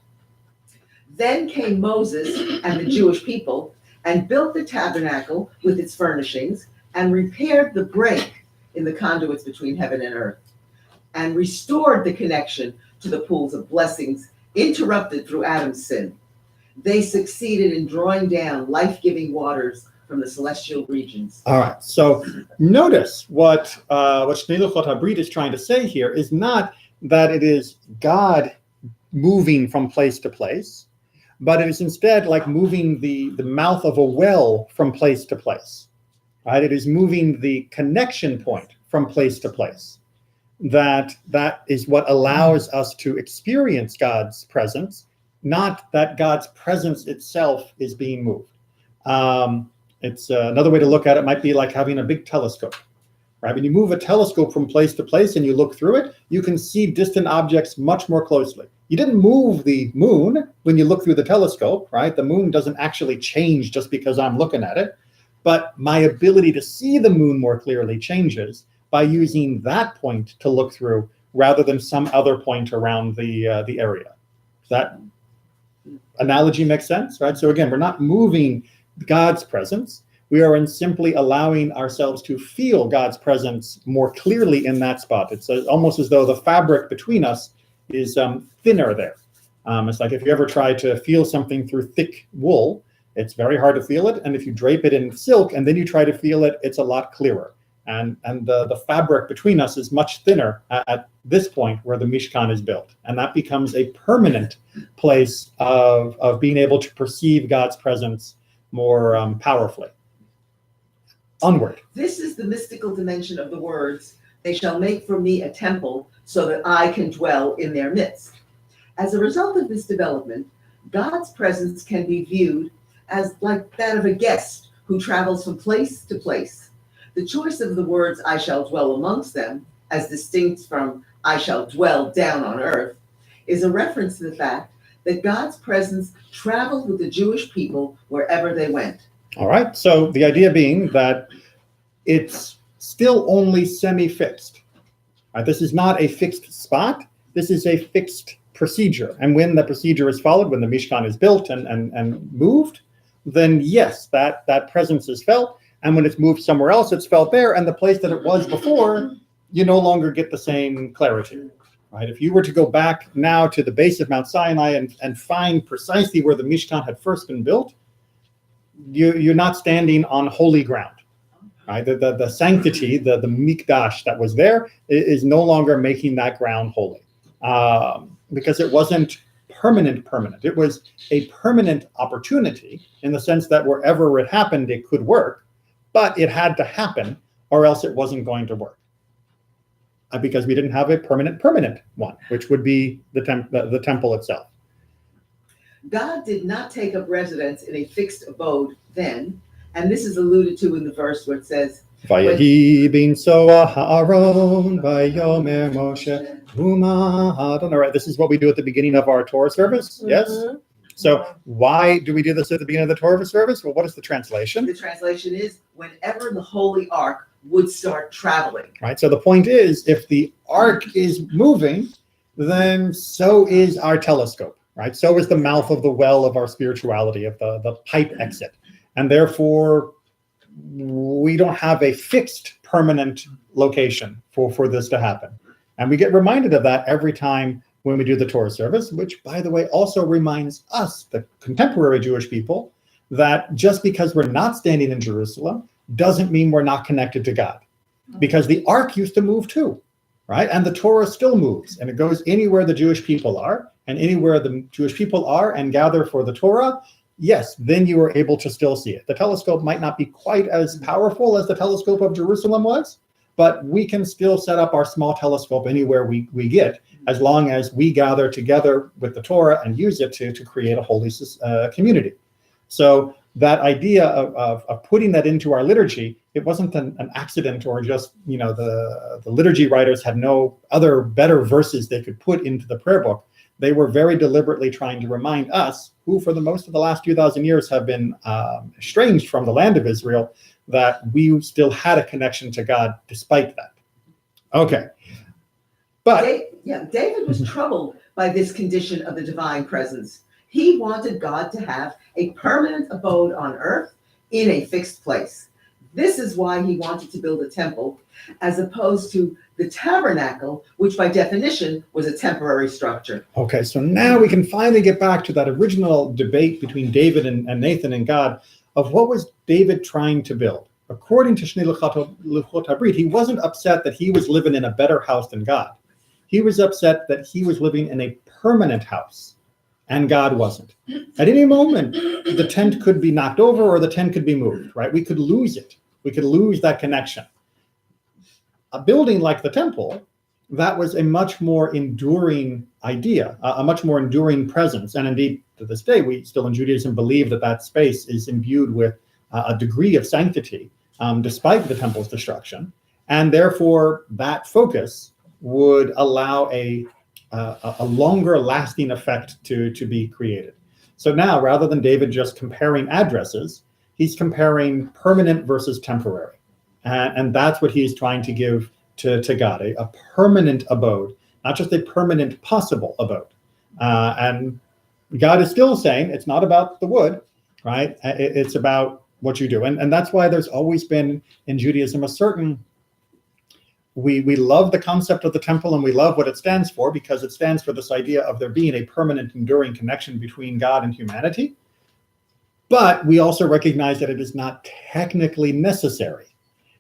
Then came Moses and the Jewish people and built the tabernacle with its furnishings and repaired the break in the conduits between heaven and earth and restored the connection to the pools of blessings interrupted through Adam's sin. They succeeded in drawing down life-giving waters from the celestial regions. All right. So notice what Shnei Luchot HaBrit is trying to say here is not that it is God moving from place to place, but it is instead like moving the mouth of a well from place to place, right? It is moving the connection point from place to place. That is what allows us to experience God's presence not that God's presence itself is being moved. It's another way to look at it might be like having a big telescope, right? When you move a telescope from place to place and you look through it, you can see distant objects much more closely. You didn't move the moon when you look through the telescope, right? The moon doesn't actually change just because I'm looking at it, but my ability to see the moon more clearly changes by using that point to look through rather than some other point around the area. Does that analogy make sense, right? So again, we're not moving God's presence. We are in simply allowing ourselves to feel God's presence more clearly in that spot. It's almost as though the fabric between us is thinner there. It's like if you ever try to feel something through thick wool, it's very hard to feel it. And if you drape it in silk and then you try to feel it, it's a lot clearer. And the fabric between us is much thinner at this point where the Mishkan is built. And that becomes a permanent place of being able to perceive God's presence more powerfully. Onward. This is the mystical dimension of the words, "They shall make for me a temple so that I can dwell in their midst." As a result of this development, God's presence can be viewed as like that of a guest who travels from place to place. The choice of the words, "I shall dwell amongst them," as distinct from "I shall dwell down on earth," is a reference to the fact that God's presence traveled with the Jewish people wherever they went. All right. So the idea being that it's still only semi-fixed. Right? This is not a fixed spot. This is a fixed procedure. And when the procedure is followed, when the Mishkan is built and moved, then yes, that presence is felt. And when it's moved somewhere else, it's felt there. And the place that it was before, you no longer get the same clarity. Right? If you were to go back now to the base of Mount Sinai and find precisely where the Mishkan had first been built, you're not standing on holy ground. Right? The sanctity, the mikdash that was there is no longer making that ground holy because it wasn't permanent. It was a permanent opportunity in the sense that wherever it happened, it could work, but it had to happen or else it wasn't going to work. Because we didn't have a permanent one, which would be the temple itself. God did not take up residence in a fixed abode then, and this is alluded to in the verse where it says, Vayehi bin soa ha'aron vayomer Moshe huma Adonai. Right, this is what we do at the beginning of our Torah service, yes? So why do we do this at the beginning of the Torah service? Well, what is the translation? The translation is, whenever the Holy Ark would start traveling. Right, so the point is, if the ark is moving, then so is our telescope, right? So is the mouth of the well of our spirituality, of the pipe exit. And therefore, we don't have a fixed permanent location for this to happen. And we get reminded of that every time when we do the Torah service, which, by the way, also reminds us, the contemporary Jewish people, that just because we're not standing in Jerusalem doesn't mean we're not connected to God. Because the ark used to move too, right? And the Torah still moves, and it goes anywhere the Jewish people are, and anywhere the Jewish people are and gather for the Torah, yes, then you are able to still see it. The telescope might not be quite as powerful as the telescope of Jerusalem was, but we can still set up our small telescope anywhere we get, as long as we gather together with the Torah and use it to create a holy community. So that idea of putting that into our liturgy, it wasn't an accident or just, the liturgy writers had no other better verses they could put into the prayer book. They were very deliberately trying to remind us, who for the most of the last 2,000 years have been estranged from the land of Israel, that we still had a connection to God despite that. Okay. But David was troubled by this condition of the divine presence. He wanted God to have a permanent abode on earth in a fixed place. This is why he wanted to build a temple, as opposed to the tabernacle, which by definition was a temporary structure. Okay, so now we can finally get back to that original debate between David and Nathan and God of what was David trying to build. According to Shnei Luchot HaBrit, he wasn't upset that he was living in a better house than God. He was upset that he was living in a permanent house and God wasn't. At any moment, the tent could be knocked over or the tent could be moved, right? We could lose it. We could lose that connection. A building like the temple that was a much more enduring idea, a much more enduring presence. And indeed, to this day, we still in Judaism believe that that space is imbued with a degree of sanctity, despite the temple's destruction. And therefore, that focus would allow a longer lasting effect to be created. So now, rather than David just comparing addresses, he's comparing permanent versus temporary. And that's what he's trying to give to God, a permanent abode, not just a permanent possible abode. And God is still saying it's not about the wood, right? It's about what you do. And that's why there's always been in Judaism a certain, we love the concept of the temple and we love what it stands for, because it stands for this idea of there being a permanent, enduring connection between God and humanity. But we also recognize that it is not technically necessary,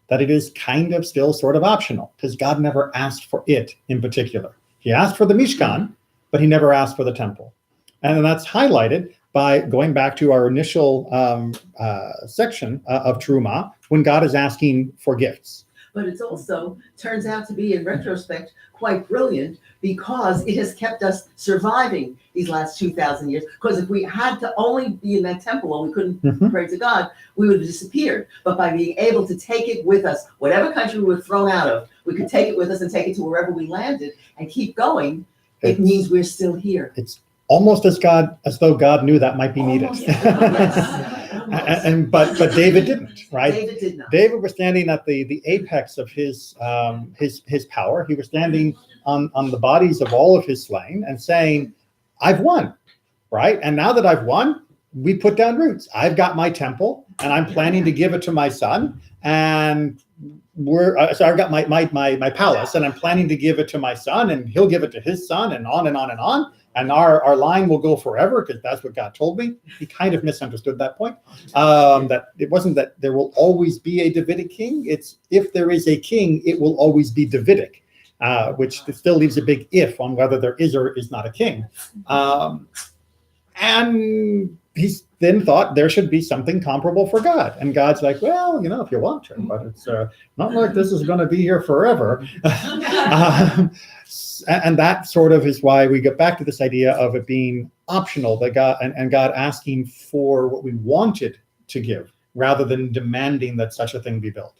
that it is kind of still sort of optional, because God never asked for it in particular. He asked for the Mishkan, but he never asked for the temple. And that's highlighted by going back to our initial section of Terumah, when God is asking for gifts. But it's also turns out to be, in retrospect, quite brilliant, because it has kept us surviving these last 2,000 years. Because if we had to only be in that temple and we couldn't pray to God, we would have disappeared. But by being able to take it with us, whatever country we were thrown out of, we could take it with us and take it to wherever we landed and keep going. It means we're still here. It's almost as though God knew that might be needed. But David didn't, right? David did not. David was standing at the apex of his power. He was standing on the bodies of all of his slain and saying, I've won, right? And now that I've won, we put down roots. I've got my temple and I'm planning to give it to my son. And I've got my palace and I'm planning to give it to my son, and he'll give it to his son, and on and on and on. And our line will go forever, because that's what God told me. He kind of misunderstood that point. That it wasn't that there will always be a Davidic king. It's if there is a king, it will always be Davidic, which still leaves a big if on whether there is or is not a king. And he then thought there should be something comparable for God. And God's like, well, if you want to, but it's not like this is going to be here forever. And that sort of is why we get back to this idea of it being optional, that God and God asking for what we wanted to give, rather than demanding that such a thing be built.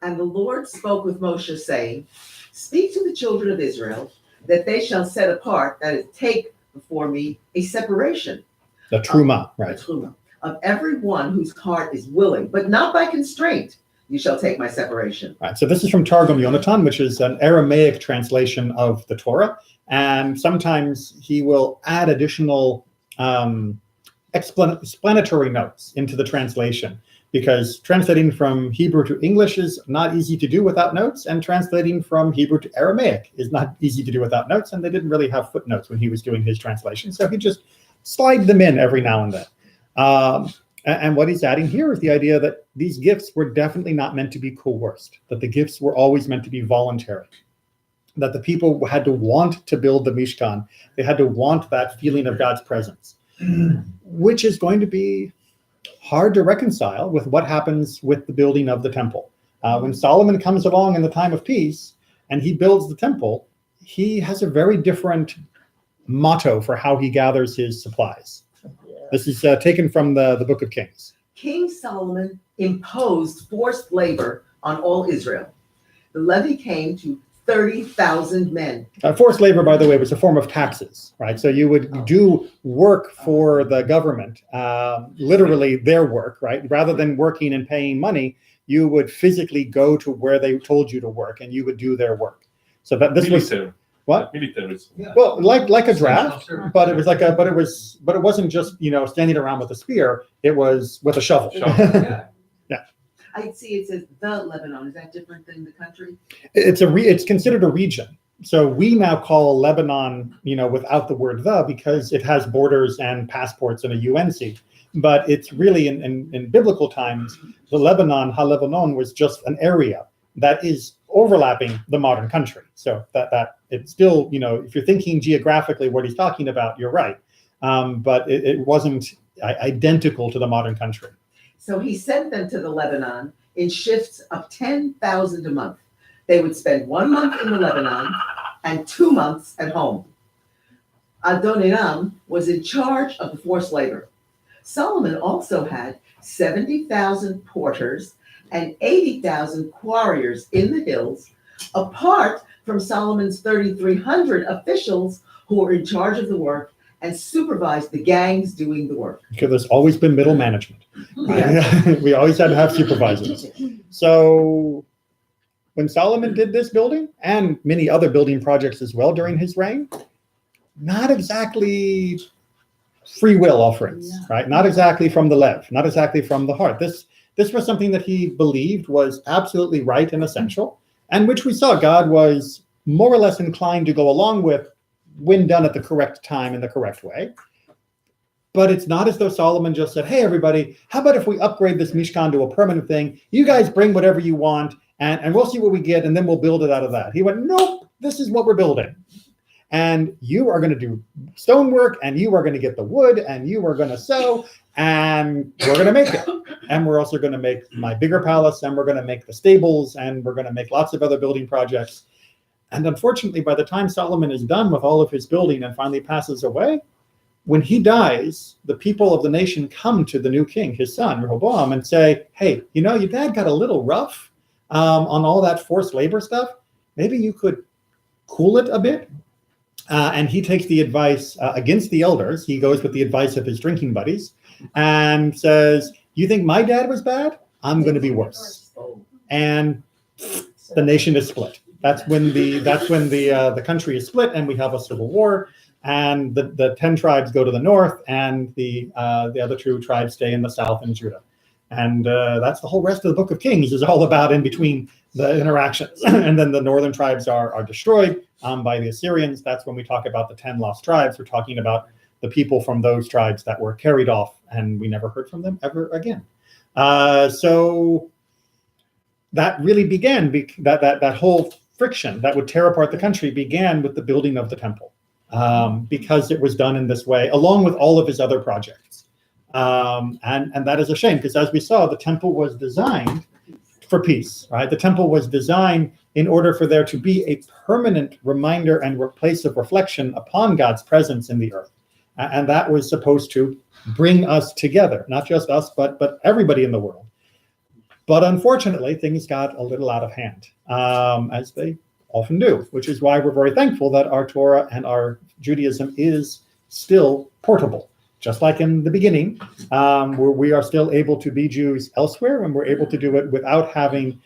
And the Lord spoke with Moshe, saying, speak to the children of Israel, that they shall set apart, that is, take before me a separation. The Terumah, right? The Terumah, of everyone whose heart is willing, but not by constraint. You shall take my separation. Right. So this is from Targum Yonatan, which is an Aramaic translation of the Torah. And sometimes he will add additional explanatory notes into the translation, because translating from Hebrew to English is not easy to do without notes, and translating from Hebrew to Aramaic is not easy to do without notes. And they didn't really have footnotes when he was doing his translation. So he just slide them in every now and then. And what he's adding here is the idea that these gifts were definitely not meant to be coerced, that the gifts were always meant to be voluntary, that the people had to want to build the Mishkan. They had to want that feeling of God's presence, which is going to be hard to reconcile with what happens with the building of the temple. When Solomon comes along in the time of peace and he builds the temple, he has a very different motto for how he gathers his supplies. This is taken from the Book of Kings. King Solomon imposed forced labor on all Israel. The levy came to 30,000 men. Forced labor, by the way, was a form of taxes, right? So you would do work for the government, literally their work, right? Rather than working and paying money, you would physically go to where they told you to work, and you would do their work. So that this Military. was what? Military. Yeah. Well, like a draft, but it was but it wasn't just standing around with a spear. It was with a shovel. Yeah. I see it says the Lebanon. Is that different than the country? It's considered a region. So we now call Lebanon, without the word the, because it has borders and passports and a UNC. But it's really in biblical times, the Lebanon, Ha-Lebanon, was just an area that is overlapping the modern country. So that it's still, if you're thinking geographically what he's talking about, you're right. But it wasn't identical to the modern country. So he sent them to the Lebanon in shifts of 10,000 a month. They would spend 1 month in the Lebanon and 2 months at home. Adoniram was in charge of the forced labor. Solomon also had 70,000 porters and 80,000 quarriers in the hills, apart from Solomon's 3,300 officials who were in charge of the work and supervised the gangs doing the work. Because there's always been middle management. We always had to have supervisors. So when Solomon did this building, and many other building projects as well during his reign, not exactly free will offerings, right? Not exactly from the lev, not exactly from the heart. This was something that he believed was absolutely right and essential, and which we saw God was more or less inclined to go along with when done at the correct time in the correct way. But it's not as though Solomon just said, hey, everybody, how about if we upgrade this Mishkan to a permanent thing? You guys bring whatever you want, and we'll see what we get, and then we'll build it out of that. He went, nope, this is what we're building. And you are going to do stonework, and you are going to get the wood, and you are going to sew, and we're going to make it. And we're also going to make my bigger palace, and we're going to make the stables, and we're going to make lots of other building projects. And unfortunately, by the time Solomon is done with all of his building and finally passes away, when he dies, the people of the nation come to the new king, his son, Rehoboam, and say, hey, you know, your dad got a little rough on all that forced labor stuff. Maybe you could cool it a bit. And he takes the advice against the elders. He goes with the advice of his drinking buddies and says, you think my dad was bad? I'm going to be worse. And the nation is split. That's when the country is split, and we have a civil war. And the 10 tribes go to the north, and the other 2 tribes stay in the south in Judah. And that's the whole rest of the book of Kings is all about in between the interactions. And then the northern tribes are destroyed by the Assyrians. That's when we talk about the 10 lost tribes. We're talking about the people from those tribes that were carried off, and we never heard from them ever again. So that really began, that whole friction that would tear apart the country began with the building of the temple, because it was done in this way, along with all of his other projects. And that is a shame, because as we saw, the temple was designed for peace, right? The temple was designed in order for there to be a permanent reminder and place of reflection upon God's presence in the earth. And that was supposed to bring us together, not just us, but everybody in the world. But unfortunately, things got a little out of hand, as they often do, which is why we're very thankful that our Torah and our Judaism is still portable. Just like in the beginning, where we are still able to be Jews elsewhere, and we're able to do it without having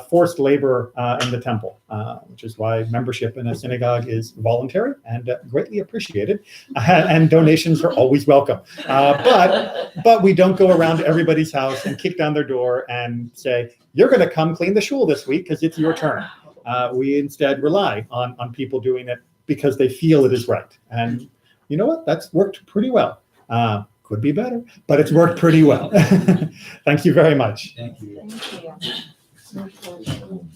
forced labor in the temple, which is why membership in a synagogue is voluntary and greatly appreciated, and donations are always welcome. But we don't go around to everybody's house and kick down their door and say, you're going to come clean the shul this week because it's your turn. We instead rely on people doing it because they feel it is right. And you know what? That's worked pretty well. Could be better, but it's worked pretty well. Thank you very much. Thank you. Thank you.